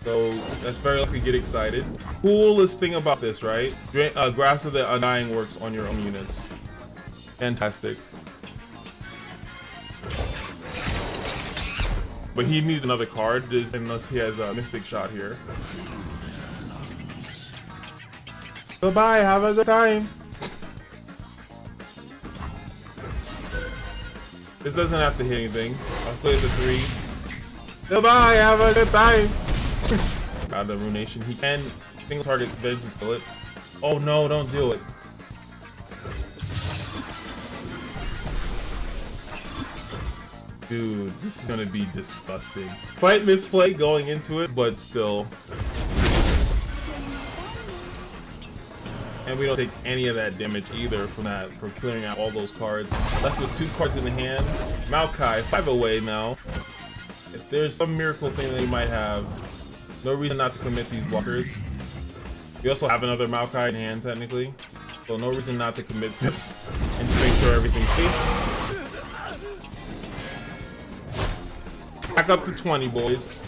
So that's very likely get excited. Coolest thing about this, right? Grass of the Undying works on your own units. Fantastic. But he needs another card unless he has a Mystic Shot here. Goodbye, have a good time. This doesn't have to hit anything. I'll still hit the 3. Goodbye, have a good time. God, the Runation. He can single target Vengeance Bullet. Oh no, don't do it. Dude, this is gonna be disgusting. Slight misplay going into it, but still. And we don't take any of that damage either from that, for clearing out all those cards. Left with 2 cards in the hand. Maokai, 5 away now. If there's some miracle thing that you might have, no reason not to commit these blockers. We also have another Maokai in hand technically, so no reason not to commit this and just make sure everything's safe. Back up to 20, boys.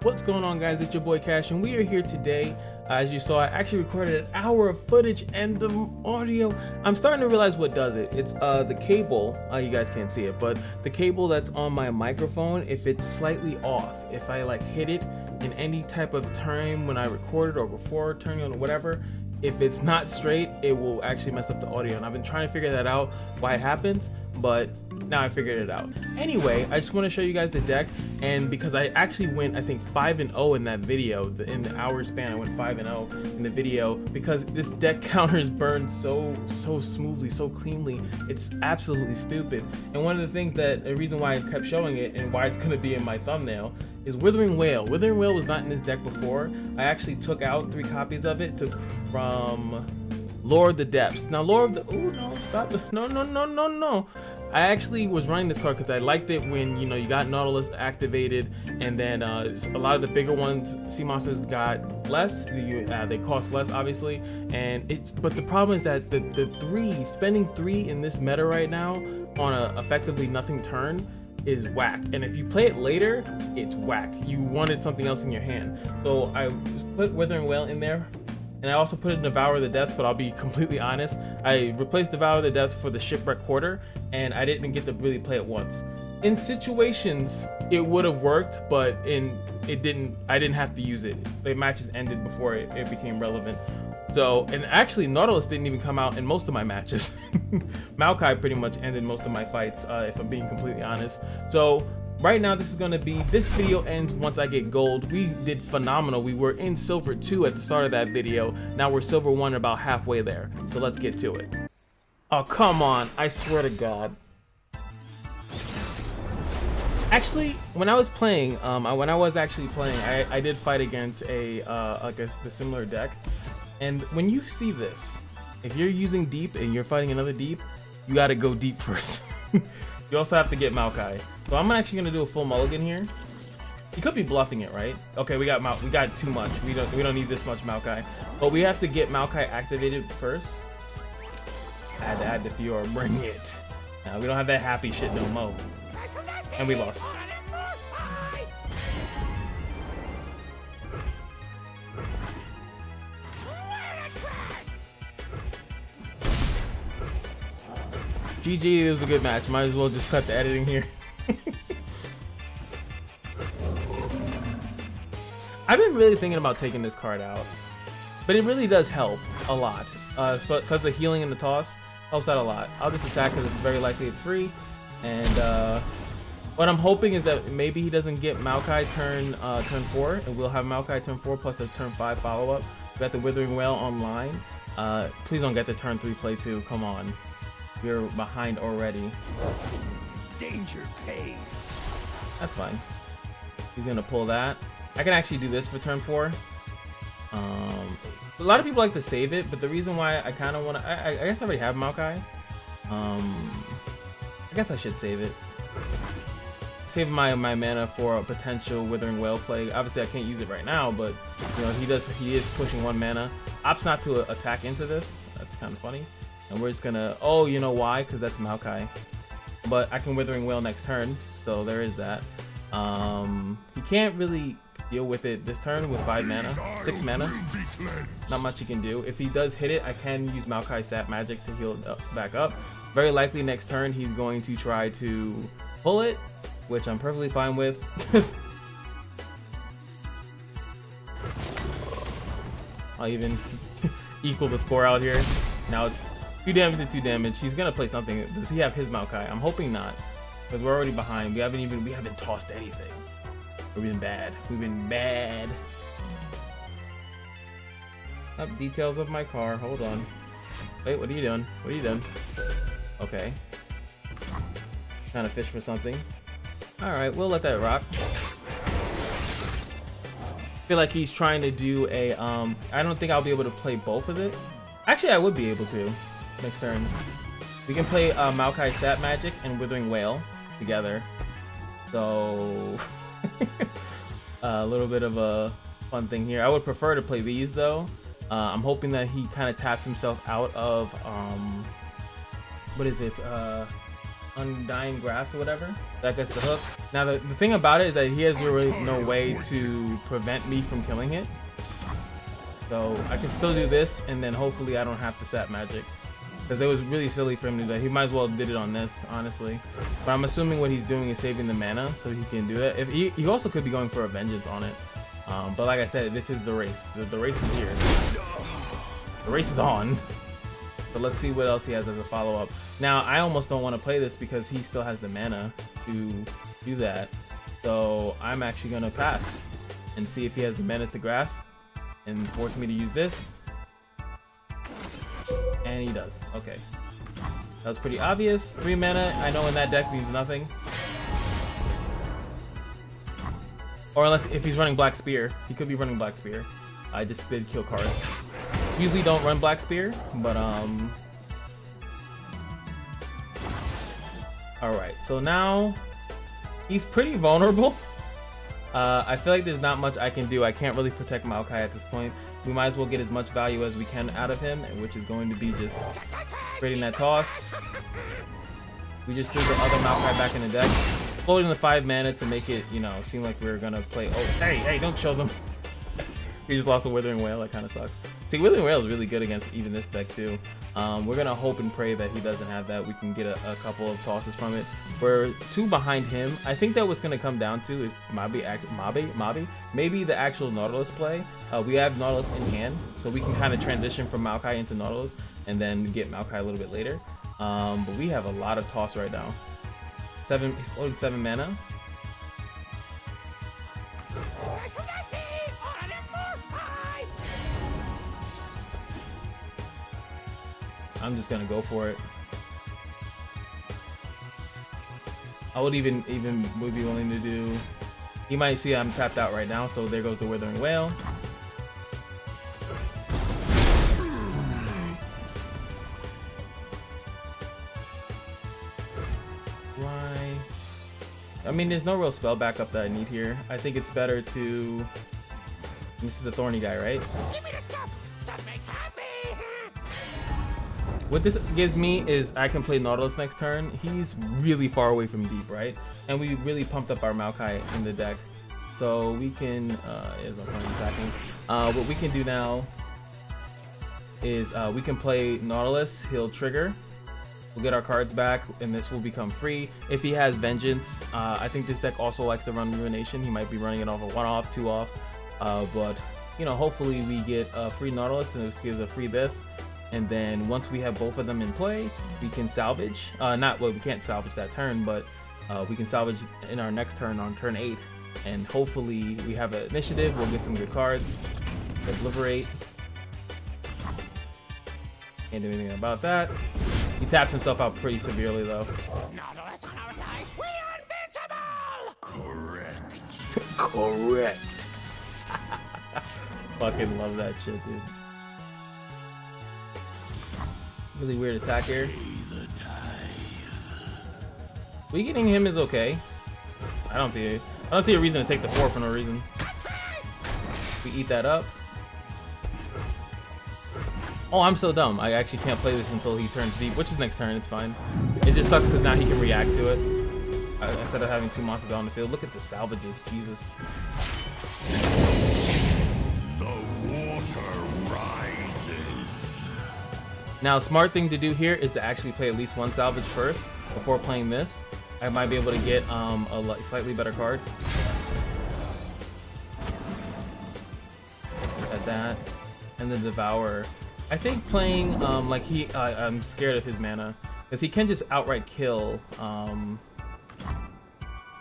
What's going on, guys? It's your boy Cash, and we are here today. As you saw, I actually recorded an hour of footage and the audio. I'm starting to realize what does it. It's the cable. You guys can't see it, but the cable that's on my microphone, if it's slightly off, if I like hit it in any type of time when I recorded or before turning on whatever, if it's not straight, it will actually mess up the audio. And I've been trying to figure that out, why it happens, but now I figured it out. Anyway, I just want to show you guys the deck, and because I actually went, I think 5-0 in that video, in the hour span, I went 5-0 in the video because this deck counters burn so smoothly, so cleanly. It's absolutely stupid. And one of the things that, the reason why I kept showing it and why it's going to be in my thumbnail is Withering Wail. Withering Wail was not in this deck before. I actually took out 3 copies of it from Lore of the Depths. Now Lore of the, oh no, stop, no. I actually was running this card because I liked it when, you know, you got Nautilus activated, and then a lot of the bigger ones, sea monsters, got less. They cost less, obviously, but the problem is that the spending 3 in this meta right now on a effectively nothing turn is whack. And if you play it later, it's whack. You wanted something else in your hand. So I put Withering Wail in there. And I also put in Devour the Depths, but I'll be completely honest, I replaced Devour the Depths for the Shipwreck Quarter, and I didn't get to really play it once. In situations, it would have worked, but I didn't have to use it. The matches ended before it became relevant. So, and actually Nautilus didn't even come out in most of my matches. Maokai pretty much ended most of my fights, if I'm being completely honest. So, right now, this video ends once I get gold. We did phenomenal. We were in silver 2 at the start of that video. Now we're silver 1 about halfway there. So let's get to it. Oh, come on. I swear to God. Actually, when I was playing, I did fight against I guess the similar deck. And when you see this, if you're using deep and you're fighting another deep, you gotta go deep first. You also have to get Maokai. So I'm actually gonna do a full mulligan here. He could be bluffing it, right? Okay, we got too much. We don't need this much Maokai. But we have to get Maokai activated first. I had to add the Fiora, bring it. Now we don't have that happy shit no more. And we lost. GG, it was a good match. Might as well just cut the editing here. I've been really thinking about taking this card out, but it really does help a lot. Because the healing and the toss helps out a lot. I'll just attack because it's very likely it's free. And what I'm hoping is that maybe he doesn't get Maokai turn 4, and we'll have Maokai turn 4 plus a turn 5 follow-up. We got the Withering Wail online. Please don't get the turn 3 play too. Come on. You're behind already. Danger pays. That's fine. He's gonna pull that. I can actually do this for turn 4. A lot of people like to save it, but the reason why I kind of want to, I guess I already have Maokai. I guess I should save it. saving my mana for a potential Withering Wail play. Obviously I can't use it right now, but you know, he is pushing 1 mana. Opts not to attack into this. That's kind of funny. And we're just gonna, oh, you know why? Because that's Maokai. But I can Withering Wail next turn, so there is that. He can't really deal with it this turn with 5 mana, 6 mana. Not much he can do. If he does hit it, I can use Maokai Sap Magic to heal back up. Very likely next turn he's going to try to pull it, which I'm perfectly fine with. I'll even equal the score out here. Now it's 2 damage to 2 damage. He's gonna play something. Does he have his Maokai? I'm hoping not, because we're already behind. We haven't tossed anything. We've been bad. We've been bad. Up details of my car. Hold on. Wait, what are you doing? What are you doing? Okay. Trying to fish for something. All right, we'll let that rock. I feel like he's trying to do a. I don't think I'll be able to play both of it. Actually, I would be able to next turn. We can play Maokai Sap Magic and Withering Wail together. So a little bit of a fun thing here. I would prefer to play these though. I'm hoping that he kind of taps himself out of what is it? Undying Grass or whatever. That gets the hook. Now the thing about it is that he has really no way to prevent me from killing it. So I can still do this, and then hopefully I don't have to Sap Magic. Because it was really silly for him to do that. He might as well have did it on this, honestly. But I'm assuming what he's doing is saving the mana so he can do it. If he also could be going for a Vengeance on it. But like I said, this is the race. The race is here. The race is on. But let's see what else he has as a follow-up. Now, I almost don't want to play this because he still has the mana to do that. So I'm actually going to pass and see if he has the mana to grass and force me to use this. And he does. Okay. That was pretty obvious. 3 mana, I know in that deck means nothing. Or unless if he's running Black Spear. He could be running Black Spear. I just did kill cards. Usually don't run Black Spear, but alright, so now he's pretty vulnerable. I feel like there's not much I can do. I can't really protect Maokai at this point. We might as well get as much value as we can out of him, which is going to be just creating that toss. We just threw the other Maokai back in the deck. Floating the 5 mana to make it, you know, seem like we were gonna play. Oh, hey, don't show them. We just lost a Withering Wail. That kind of sucks. See, Withering Wail is really good against even this deck too. We're gonna hope and pray that he doesn't have that. We can get a couple of tosses from it. We're 2 behind him. I think that what's gonna come down to is maybe the actual Nautilus play. We have Nautilus in hand, so we can kind of transition from Maokai into Nautilus and then get Maokai a little bit later. But we have a lot of toss right now. He's floating 7 mana. I'm just gonna go for it. I would even would be willing to do. You might see I'm tapped out right now, so there goes the Withering Wail. Why? I mean, there's no real spell backup that I need here. I think it's better to. This is the thorny guy, right? What this gives me is I can play Nautilus next turn. He's really far away from deep, right? And we really pumped up our Maokai in the deck. So we can, is no point in attacking. What we can do now is we can play Nautilus, he'll trigger. We'll get our cards back and this will become free. If he has Vengeance, I think this deck also likes to run Ruination. He might be running it off a 1-off, 2-off. But, you know, hopefully we get a free Nautilus and this gives a free this. And then once we have both of them in play, we can salvage. We can't salvage that turn, but we can salvage in our next turn on turn 8. And hopefully we have an initiative. We'll get some good cards. Let's Liberate. Can't do anything about that. He taps himself out pretty severely, though. Nautilus on our side. We are invincible. Correct. Correct. Fucking love that shit, dude. Really weird attack here. We getting him is okay. I don't see a reason to take the 4 for no reason. We eat that up. Oh, I'm so dumb. I actually can't play this until he turns deep, which is next turn. It's fine. It just sucks because now he can react to it instead of having 2 monsters out on the field. Look at the salvages, Jesus. The water rises. Now, a smart thing to do here is to actually play at least 1 salvage first before playing this. I might be able to get a slightly better card. At that, and the Devourer. I think playing like I'm scared of his mana because he can just outright kill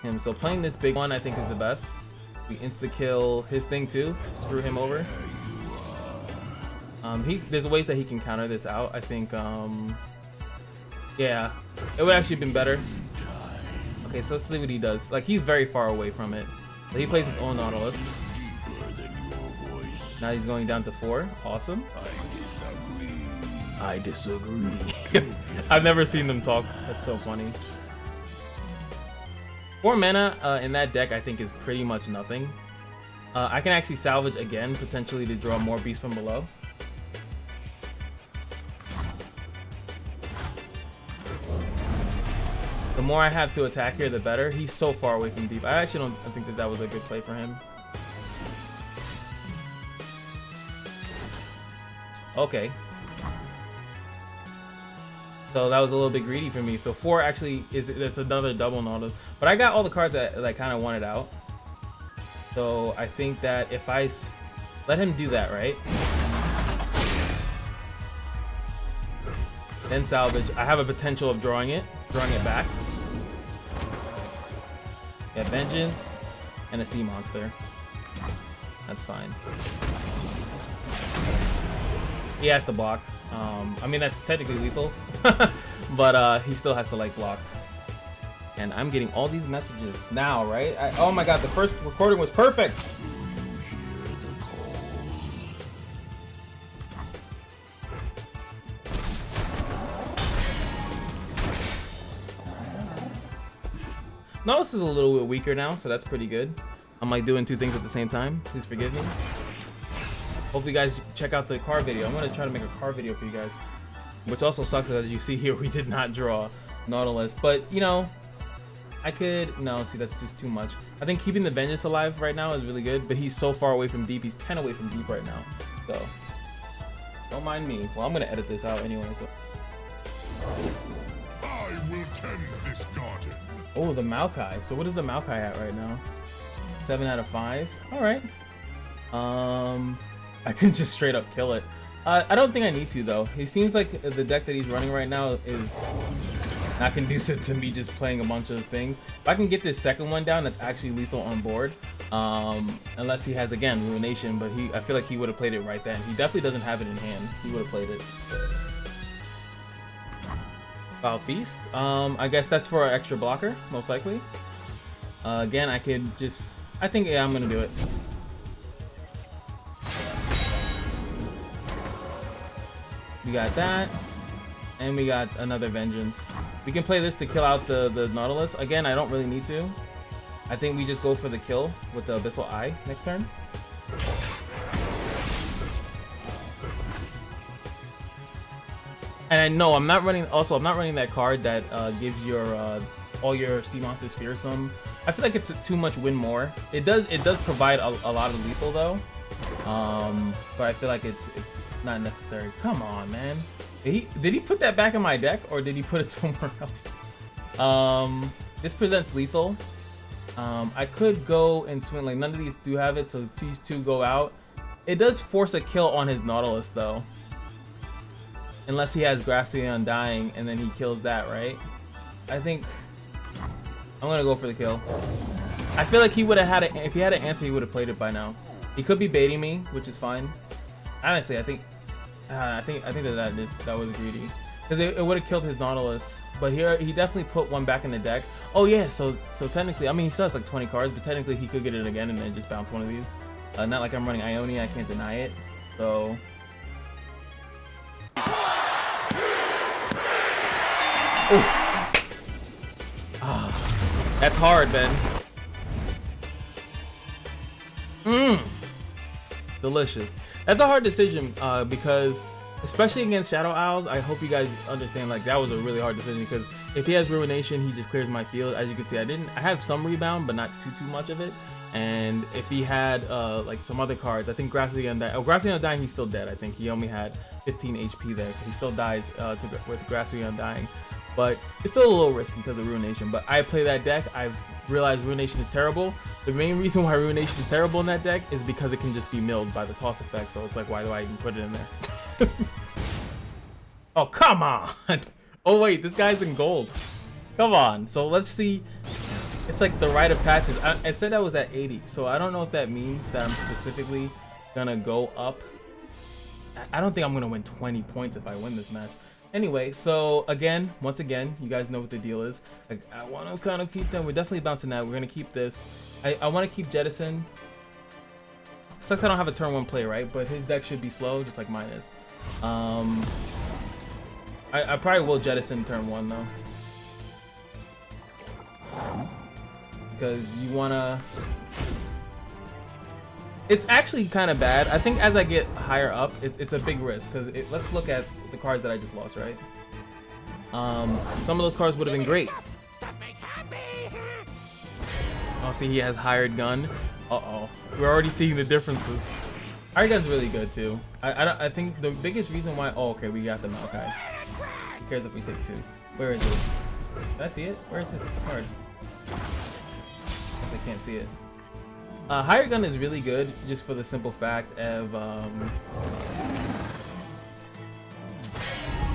him. So playing this big one I think is the best. We insta kill his thing too. Screw him over. There's ways that he can counter this out. I think yeah, it would actually have been better. Okay, so let's see what he does. Like he's very far away from it. So he plays his own Nautilus. Now he's going down to 4. Awesome. I disagree. I've never seen them talk. That's so funny. 4 mana in that deck I think is pretty much nothing. I can actually salvage again, potentially to draw more beasts from below. The more I have to attack here, the better. He's so far away from deep. I actually don't think that was a good play for him. Okay. So that was a little bit greedy for me. So 4 actually that's another double Nautilus. But I got all the cards that I kind of wanted out. So I think that if I let him do that, right? Then salvage. I have a potential of drawing it back. Yeah, Vengeance and a sea monster. That's fine. He has to block. I mean, that's technically lethal, but he still has to like block. And I'm getting all these messages now, right? Oh my god, the first recording was perfect. Nautilus is a little bit weaker now, so that's pretty good. I'm like doing 2 things at the same time. Please forgive me. Hope you guys check out the car video. I'm gonna try to make a car video for you guys, which also sucks as you see here we did not draw Nautilus, but you know, I could see that's just too much. I think keeping the Vengeance alive right now is really good, but he's so far away from deep. He's 10 away from deep right now, so don't mind me. Well, I'm gonna edit this out anyway. So I will tend this garden. oh, the Maokai. So what is the Maokai at right now? 7 out of 5. All right. I can just straight up kill it. I don't think I need to though. He seems like the deck that he's running right now is not conducive to me just playing a bunch of things. If I can get this second one down, that's actually lethal on board. Unless he has again Ruination, but I feel like he would have played it right then. He definitely doesn't have it in hand. He would have played it. Foul Feast. I guess that's for an extra blocker, most likely. Again, I think yeah, I'm gonna do it. We got that, and we got another Vengeance. We can play this to kill out the Nautilus. Again, I don't really need to. I think we just go for the kill with the Abyssal Eye next turn. And I know I'm not running that card that gives your all your sea monsters fearsome. I feel like it's too much win more. It does provide a lot of lethal though. But I feel like it's not necessary. Come on, man. Did he put that back in my deck or did he put it somewhere else? This presents lethal. I could go and swing, like none of these do have it, so these 2 go out. It does force a kill on his Nautilus though. Unless he has Grassy Undying and then he kills that, right? I think I'm gonna go for the kill. I feel like he would have had it, if he had an answer he would have played it by now. He could be baiting me, which is fine. Honestly, I think that was greedy because it would have killed his Nautilus. But here he definitely put one back in the deck. Oh yeah, so technically, I mean he still has like 20 cards, but technically he could get it again and then just bounce one of these. Not like I'm running Ionia, I can't deny it. So that's hard, Ben. Delicious. That's a hard decision because especially against Shadow Owls, I hope you guys understand, like, that was a really hard decision because if he has Ruination, he just clears my field. As you can see, I have some rebound, but not too much of it. And if he had like some other cards, I think Grassy Undying. Oh, Grassy Undying, he's still dead. I think he only had 15 HP there, so he still dies with Grassy Undying. But it's still a little risky because of Ruination. But I play that deck. I've realized Ruination is terrible. The main reason why Ruination is terrible in that deck is because it can just be milled by the toss effect. So it's like, why do I even put it in there? Oh, come on. Oh, wait, this guy's in gold. Come on. So let's see. It's like the Rite of Patches. I said I was at 80. So I don't know if that means that I'm specifically going to go up. I don't think I'm going to win 20 points if I win this match. Anyway, so again, once again, you guys know what the deal is. I want to kind of keep them. We're definitely bouncing that. We're going to keep this. I want to keep Jettison. Sucks I don't have a turn 1 play, right? But his deck should be slow, just like mine is. I probably will Jettison turn 1, though. Because you want to... It's actually kind of bad. I think as I get higher up, it's a big risk. Because let's look at the cards that I just lost, right? Some of those cards would have been great. Oh, see, he has Hired Gun. Uh-oh. We're already seeing the differences. Hired Gun's really good, too. I think the biggest reason why... Oh, okay, we got the Maokai. Who cares if we take 2? Where is it? Did I see it? Where is this card? I can't see it. Hired Gun is really good just for the simple fact of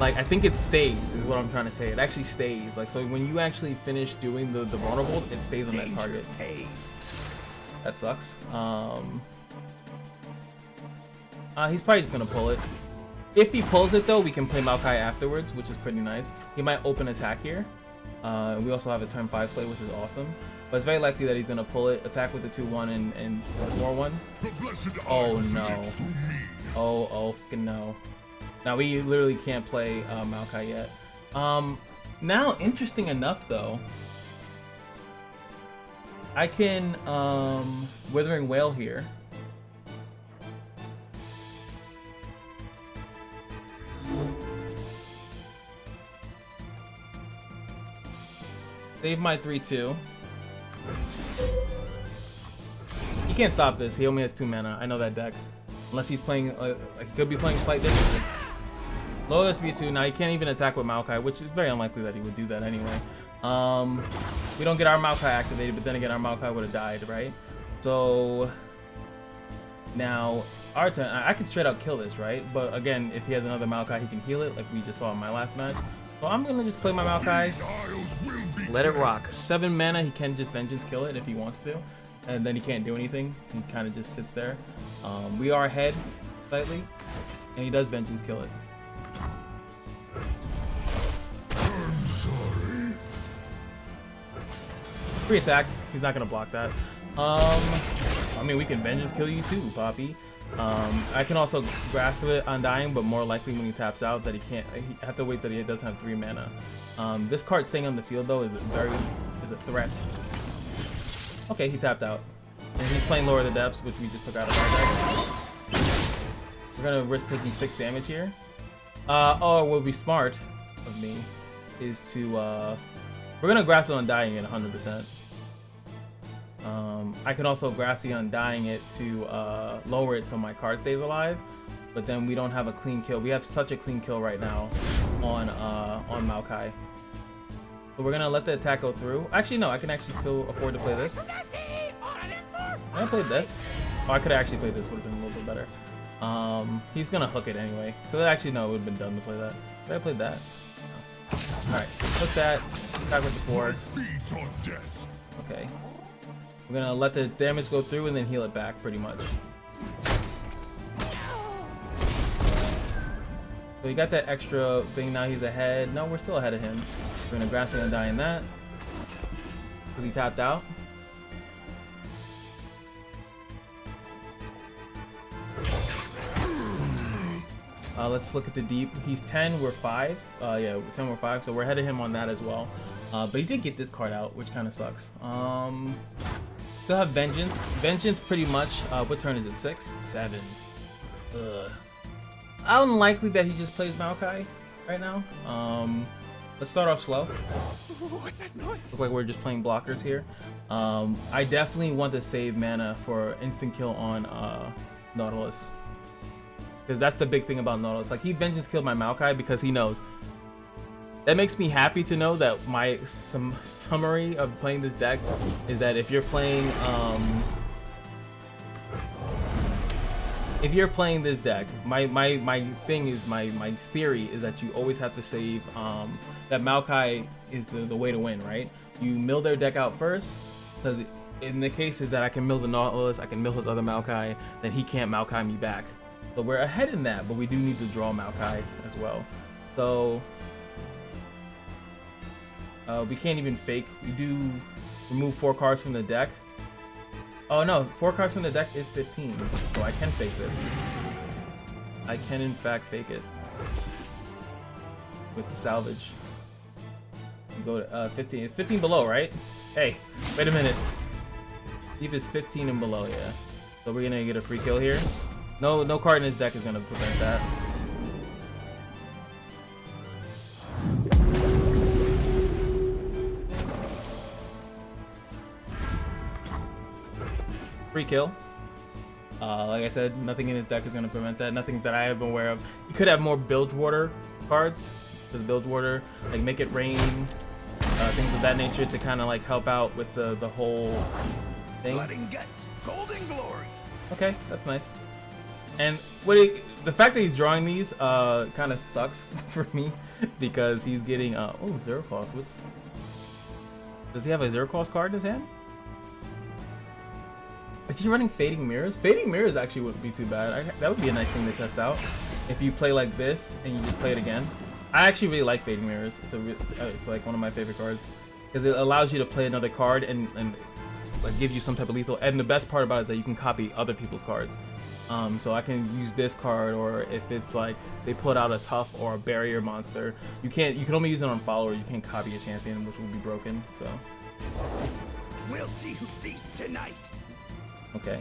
like, I think it stays is what I'm trying to say. It actually stays. Like, so when you actually finish doing the vulnerable, it stays on that target. That sucks. He's probably just gonna pull it. If he pulls it though, we can play Maokai afterwards, which is pretty nice. He might open attack here. We also have a turn 5 play, which is awesome. But it's very likely that he's gonna pull it, attack with the 2/1 and 4/1. Oh no! Oh fucking no! Now we literally can't play Maokai yet. Now, interesting enough though, I can Withering Wail here. Save my 3/2. He can't stop this. He only has 2 mana. I know that deck. Unless he's playing, like, he could be playing Slight Differences. Lower 3/2. Now he can't even attack with Maokai, which is very unlikely that he would do that anyway. We don't get our Maokai activated, but then again, our Maokai would have died, right? So now our turn. I can straight out kill this, right? But again, if he has another Maokai, he can heal it, like we just saw in my last match. So I'm gonna just play my Maokai, let it rock. 7 mana, he can just Vengeance kill it if he wants to, and then he can't do anything. He kind of just sits there. We are ahead slightly, and he does Vengeance kill it. Free attack. He's not gonna block that. I mean, we can Vengeance kill you too, Poppy. I can also Grasp it Undying, but more likely when he taps out that he can't. I have to wait that he doesn't have 3 mana. This card staying on the field though is a threat. Okay, he tapped out, and he's playing Lower the Depths, which we just took out of our deck. We're gonna risk taking 6 damage here. What would be smart of me is to we're gonna Grasp it Undying it 100%. I can also Grassy Undying it to lower it so my card stays alive, but then we don't have a clean kill. We have such a clean kill right now on Maokai. So we're gonna let the attack go through. Actually, no, I can actually still afford to play this. I played this. Oh, I could have actually played this. Would have been a little bit better. He's gonna hook it anyway. So that actually no, it would have been done to play that. But I played that. All right, hook that. Attack with the 4. Okay. We're gonna let the damage go through and then heal it back, pretty much. So you got that extra thing. Now he's ahead. No, we're still ahead of him. We're gonna Grassy Undying that because he tapped out. Let's look at the deep. He's 10, we're 5. Yeah, 10, we're 5. So we're ahead of him on that as well. But he did get this card out, which kind of sucks. Still have Vengeance. Vengeance pretty much, what turn is it? 6? 7. Ugh. Unlikely that he just plays Maokai right now. Let's start off slow. What's that noise? Looks like we're just playing blockers here. I definitely want to save mana for instant kill on Nautilus. Because that's the big thing about Nautilus. Like, he Vengeance killed my Maokai because he knows. That makes me happy to know that my summary of playing this deck is that if you're playing this deck, my thing is my theory is that you always have to save that Maokai is the way to win, right? You mill their deck out first, because in the cases that I can mill the Nautilus, I can mill his other Maokai, then he can't Maokai me back. So we're ahead in that, but we do need to draw Maokai as well. So we can't even fake. We do remove 4 cards from the deck. Oh no, 4 cards from the deck is 15, so I can fake this. I can in fact fake it with the salvage. You go to 15. It's 15 below, right? Hey, wait a minute. See if it's 15 and below, yeah. So we're gonna get a free kill here. No card in his deck is gonna prevent that. Free kill. Like I said, nothing in his deck is going to prevent that. Nothing that I have been aware of. He could have more Bilgewater cards. For the Bilgewater, like Make It Rain, things of that nature to kind of like help out with the whole thing. Blood and guts, golden glory. Okay, that's nice. And the fact that he's drawing these kind of sucks for me because he's getting oh, zero cost. Does he have a zero cost card in his hand? Is he running Fading Mirrors? Fading Mirrors actually wouldn't be too bad. That would be a nice thing to test out. If you play like this and you just play it again. I actually really like Fading Mirrors. It's like one of my favorite cards. Because it allows you to play another card and like gives you some type of lethal. And the best part about it is that you can copy other people's cards. So I can use this card, or if it's like they put out a tough or a barrier monster, you can only use it on follower. You can't copy a champion, which will be broken. So We'll see who feasts tonight. okay,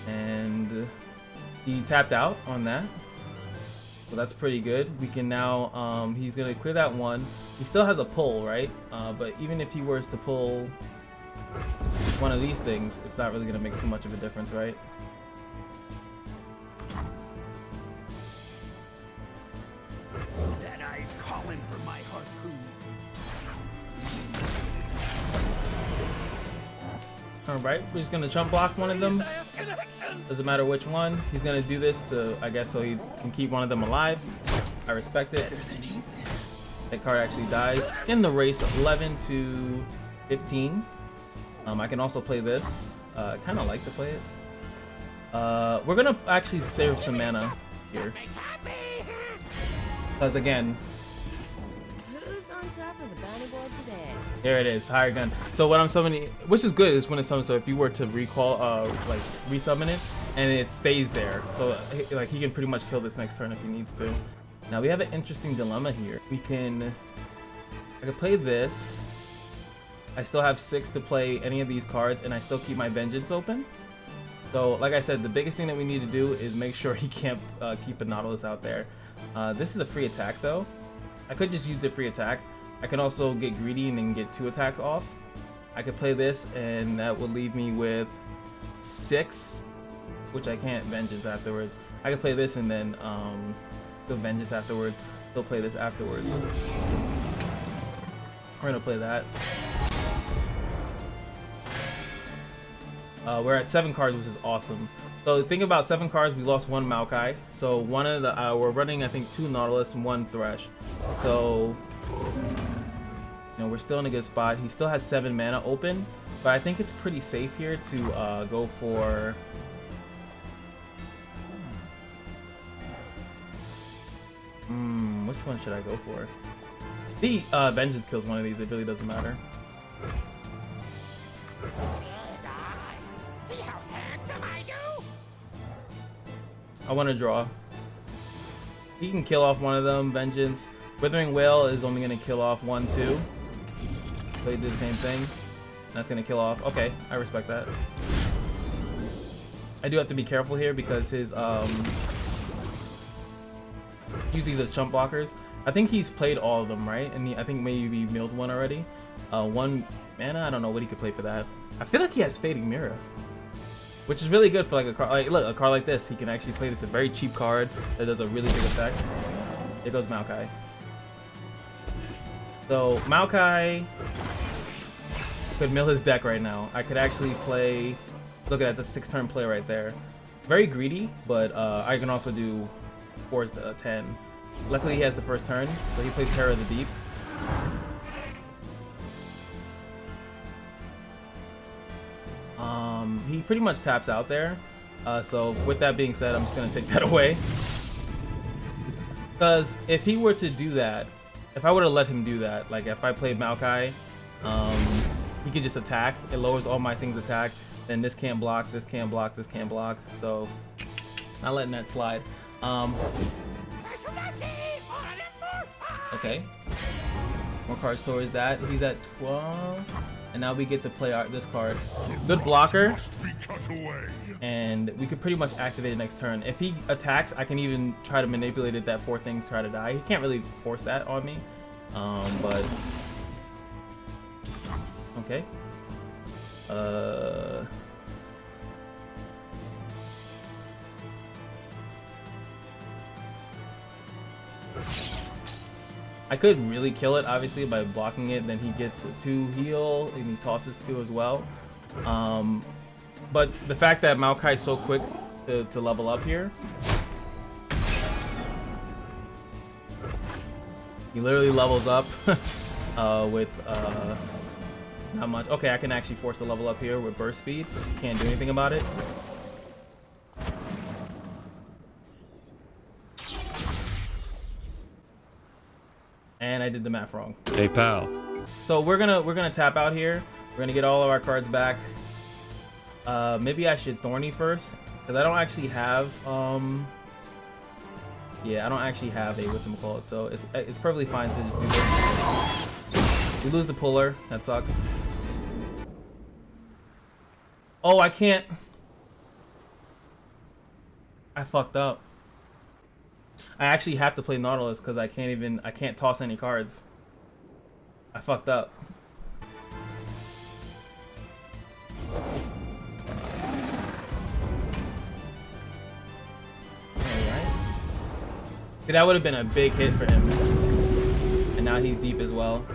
and he tapped out on that, so that's pretty good. We can now he's gonna clear that one. He still has a pull, right? But even if he were to pull one of these things, it's not really gonna make too much of a difference, right? That eye's calling for my harpoon. Alright, we're just gonna chump block one of them. Doesn't matter which one. He's gonna do this to, I guess, so he can keep one of them alive. I respect it. That card actually dies in the race of 11 to 15. I can also play this. Kind of like to play it. We're gonna actually save some mana here. Because again, Who's on top of the bounty board today? there it is, higher gun. So what I'm summoning, which is good, is when it's summoned. So if you were to recall, like resummon it, and it stays there, so like he can pretty much kill this next turn if he needs to. Now we have an interesting dilemma here. I can play this. I still have 6 to play any of these cards, and I still keep my Vengeance open. So like I said, the biggest thing that we need to do is make sure he can't keep a Nautilus out there. This is a free attack though. I could just use the free attack. I can also get greedy and then get 2 attacks off. I could play this and that would leave me with 6, which I can't Vengeance afterwards. I could play this and then the Vengeance afterwards. Still play this afterwards. We're gonna play that. We're at 7 cards, which is awesome. So think about 7 cards, we lost 1 Maokai. So one of the we're running I think 2 Nautilus and 1 Thresh. So you know, we're still in a good spot. He still has 7 mana open, but I think it's pretty safe here to go for which one should I go for? The Vengeance kills one of these, it really doesn't matter. See how handsome I do? I want to draw. He can kill off one of them. Withering Whale is only going to kill off 1, 2. So he did the same thing. That's gonna kill off. Okay, I respect that. I do have to be careful here because his use these as chump blockers. I think he's played all of them, right? And I think maybe he milled one already. One mana, I don't know what he could play for that. I feel like he has Fading Mirror, which is really good for like a card. Like, look, a card like this, he can actually play this. A very cheap card that does a really big effect. There goes Maokai. So Maokai could mill his deck right now. I could actually play. Look at that, the 6-turn play right there. Very greedy, but I can also do 4's 10. Luckily, he has the first turn, so he plays Terror of the Deep. He pretty much taps out there. So with that being said, I'm just gonna take that away. Because if he were to do that, if I would have let him do that, like if I played Maokai, he could just attack. It lowers all my things attack. Then this can't block, this can't block, this can't block. So not letting that slide. Okay. More cards towards that. He's at 12. And now we get to play this card. Good blocker. And we could pretty much activate it next turn. If he attacks, I can even try to manipulate it that 4 things try to die. He can't really force that on me. But okay. I could really kill it, obviously, by blocking it. Then he gets a 2 heal, and he tosses 2 as well. But the fact that Maokai is so quick to level up here, he literally levels up with not much. Okay, I can actually force the level up here with burst speed. Can't do anything about it. And I did the math wrong. Hey pal. So we're gonna tap out here. We're gonna get all of our cards back. Maybe I should Thorny first, because I don't actually have yeah, I don't actually have a whatchamacallit, so it's perfectly fine to just do this. We lose the puller, that sucks. Oh, I can't. I fucked up. I actually have to play Nautilus because I can't toss any cards. I fucked up. Alright. That would have been a big hit for him. And now he's deep as well.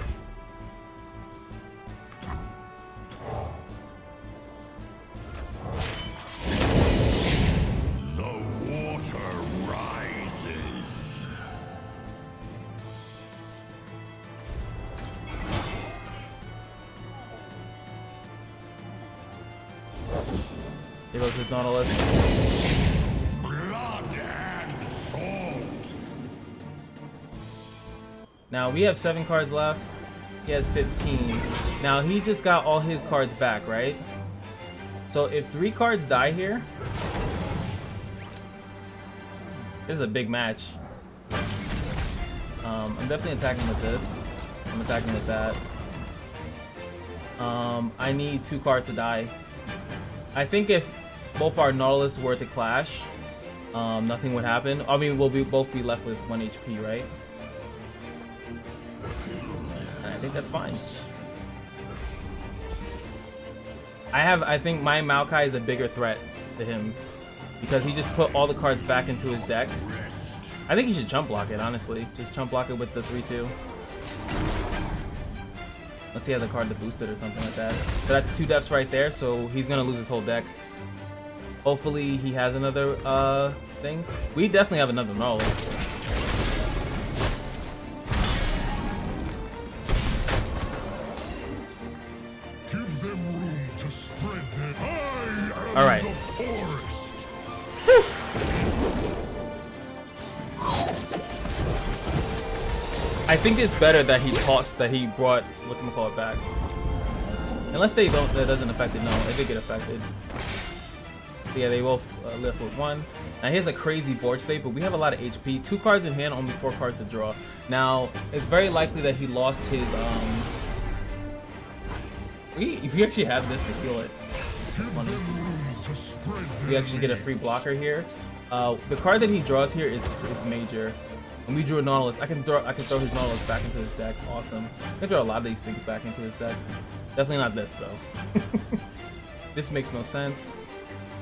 Here goes his Nautilus. Blood and salt. Now we have 7 cards left. He has 15. Now he just got all his cards back, right? So if 3 cards die here, this is a big match. I'm definitely attacking with this. I'm attacking with that. I need 2 cards to die. I think if both our Nautilus were to clash, nothing would happen. I mean, we'll both be left with 1 HP, right? And I think that's fine. I think my Maokai is a bigger threat to him because he just put all the cards back into his deck. I think he should chump block it, honestly. Just chump block it with the 3/2. Unless he has a card to boost it or something like that. So that's 2 deaths right there, so he's gonna lose his whole deck. Hopefully he has another thing. We definitely have another Nautilus. Give them room to spread their high. All right. The forest. I think it's better that he brought whatchamacallit back. Unless they don't, that doesn't affect it. No, it did get affected. Yeah, they both live with 1. Now he has a crazy board state, but we have a lot of HP. 2 cards in hand, only 4 cards to draw. Now it's very likely that he lost his we actually have this to heal it. That's funny. We actually get a free blocker here. The card that he draws here is major. When we drew a Nautilus, I can throw his Nautilus back into his deck. Awesome. I can throw a lot of these things back into his deck. Definitely not this though. This makes no sense.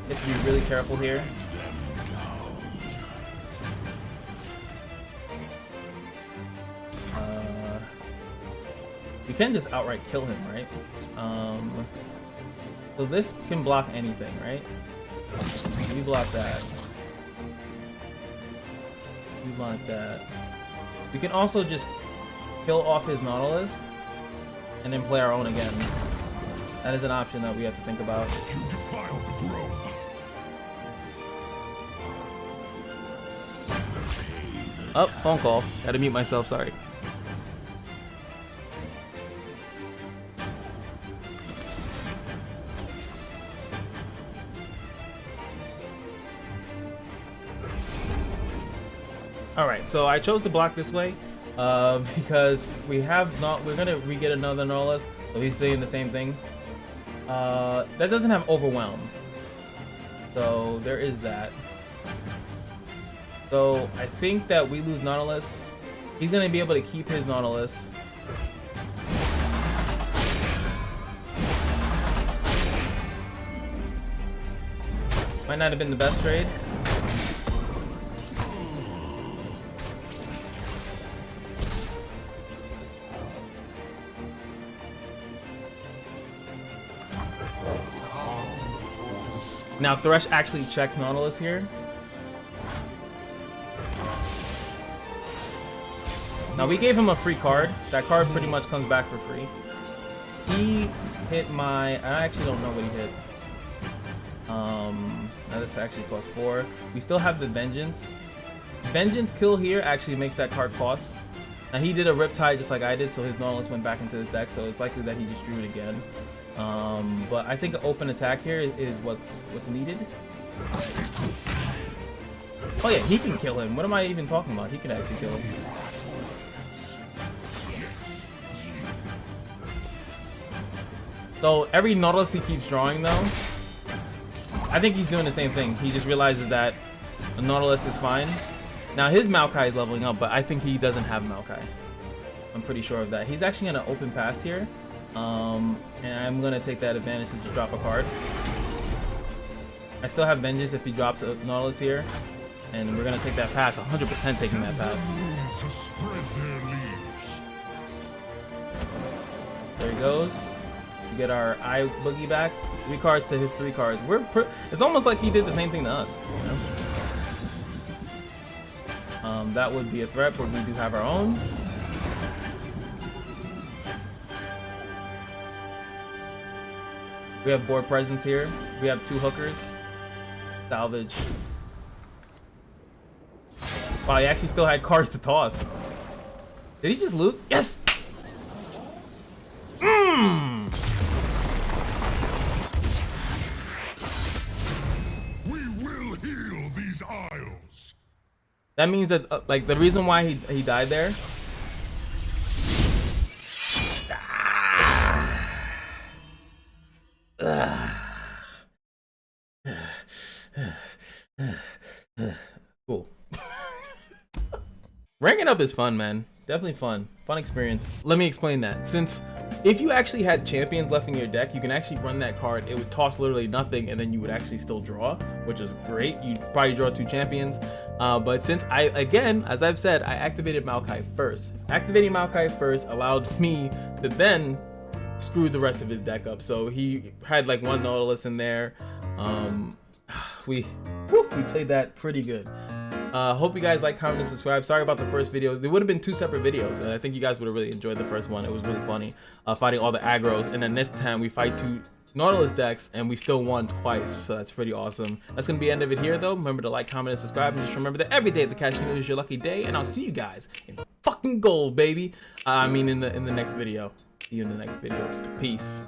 You have to be really careful here. We can just outright kill him, right? So this can block anything, right? We block that. We block that. We can also just kill off his Nautilus and then play our own again. That is an option that we have to think about. You defile the grove. Oh, phone call. Gotta mute myself, sorry. Alright, so I chose to block this way because we're gonna re-get another Nautilus, so he's saying the same thing. That doesn't have Overwhelm, so there is that. So I think that we lose Nautilus. He's gonna be able to keep his Nautilus. Might not have been the best trade. Now Thresh actually checks Nautilus here. Now we gave him a free card. That card pretty much comes back for free. He hit my, I actually don't know what he hit. Now this actually costs 4. We still have the Vengeance. Vengeance kill here actually makes that card cost. Now he did a Riptide just like I did, so his Nautilus went back into his deck, so it's likely that he just drew it again. But I think an open attack here is what's needed. Oh yeah, he can kill him. What am I even talking about? He can actually kill him. So every Nautilus he keeps drawing though, I think he's doing the same thing. He just realizes that a Nautilus is fine. Now his Maokai is leveling up, but I think he doesn't have Maokai. I'm pretty sure of that. He's actually gonna open pass here. And I'm gonna take that advantage to just drop a card. I still have Vengeance if he drops a Nautilus here, and we're gonna take that pass. 100% taking that pass. There he goes. We get our Eye Boogie back. 3 cards to his 3 cards. It's almost like he did the same thing to us. You know? That would be a threat, but we do have our own. We have board presence here. We have 2 hookers. Salvage. Wow, he actually still had cards to toss. Did he just lose? Yes! We will heal these isles. That means that, like, the reason why he died there. Cool. Ranking up is fun, man. Definitely fun. Fun experience. Let me explain that. Since if you actually had champions left in your deck, you can actually run that card. It would cost literally nothing, and then you would actually still draw, which is great. You'd probably draw 2 champions. But since again, as I've said, I activated Maokai first. Activating Maokai first allowed me to then screw the rest of his deck up. So he had like 1 Nautilus in there. We played that pretty good. Hope you guys like, comment, and subscribe. Sorry about the first video. There would have been 2 separate videos, and I think you guys would have really enjoyed the first one. It was really funny, fighting all the aggros, and then this time we fight 2 Nautilus decks, and we still won twice, so that's pretty awesome. That's gonna be the end of it here, though. Remember to like, comment, and subscribe, and just remember that every day at the casino is your lucky day, and I'll see you guys in fucking gold, baby. I mean, in the next video. See you in the next video. Peace.